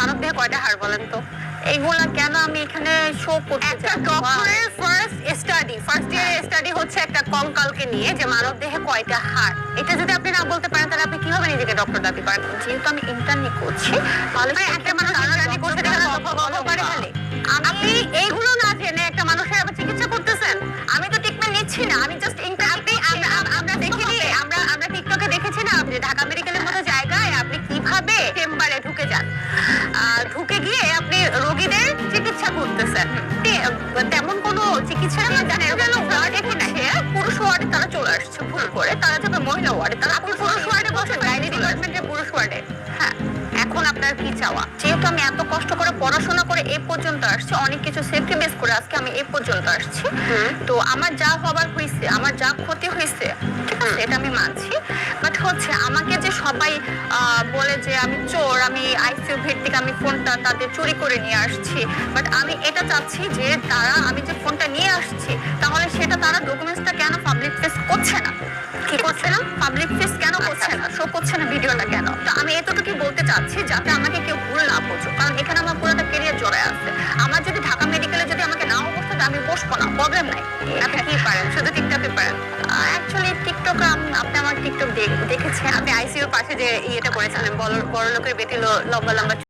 মানব দেহে কয়টা হাড় বলেন তো? এইগুলা কেন আমি এখানে শো করতে একটা ডক্টরের ফার্স্ট ইয়ার স্টাডি হচ্ছে একটা কঙ্কালকে নিয়ে যে মানব দেহে কয়টা হাড়। এটা যদি আপনি না বলতে পারেন তাহলে আপনি কিভাবে নিজেকে ডক্টর দাবি করেন? যেহেতু আমি ইন্টার্নি করছি তাহলে একটা মানুষ ইন্টার্নি করতে পারে খালি আপনি এইগুলো না জেনে একটা মানুষের আবার চিকিৎসা করতেছেন? আমি তো ট্রিটমেন্ট নিচ্ছি না, আমি জাস্ট ইন্টার্নি। আমরা দেখিনি, আমরা টিকটকে দেখেছি না আপনি ঢাকা মেডিকেলের মতো জায়গায় আপনি কিভাবে চেম্বারে ঢুকে যান, ঢুকে গিয়ে আপনি রোগীদের চিকিৎসা করতেছেন। তেমন কোনো চিকিৎসা জানেন ওয়ার্ডে হচ্ছে পুরুষ ওয়ার্ডে তারা চলে আসছে ভুল করে, তারা যাবে মহিলা ওয়ার্ডে। তারা আপনি পুরুষ ওয়ার্ডে বসেন, গাইনি ডিপার্টমেন্টের পুরুষ ওয়ার্ডে। হ্যাঁ, এখন আপনার কি চাওয়া? যেহেতু আমি এত কষ্ট করে পড়াশোনা করে এই পর্যন্ত আসছি, অনেক কিছু সেফটি বেস করে আজকে আমি এই পর্যন্ত আসছি, তো আমার যা হবার হয়েছে, আমার যা ক্ষতি হয়েছে, ঠিক আছে, এটা আমি মানছি। বাট হচ্ছে আমাকে যে সবাই বলে যে আমি চোর, আমি আইসিইউ ভিত্তিক আমি ফোনটা তাদের চুরি করে নিয়ে আসছি, বাট আমি এটা চাচ্ছি যে তারা, আমি যে ফোনটা নিয়ে আসছি তাহলে সেটা তারা ডকুমেন্টসটা কেন পাবলিক ফেস করছে না? কি করছে না? পাবলিক ফেস কেন করছে না, শো করছে না ভিডিওটা কেন? তো আমি এতটুকুই বলতে চাচ্ছি যাতে আমাকে কেউ ভুল না বুঝুক, কারণ এখানে আমার পুরোটা কেরিয়ার জড়ায় আছে। আমার যদি ঢাকা মেডিকেলে যদি আমাকে নাও বসতে আমি বসবো না, প্রবলেম নাই। আপনি কি পারেন? শুধু টিকটকে পারেন? অ্যাকচুয়ালি টিকটক, আপনি আমার টিকটক দেখেছেন? আপনি আইসিইউর পাশে যে ইয়েটা করেছিলেন, বড় লোকের বেটি লম্বা লম্বা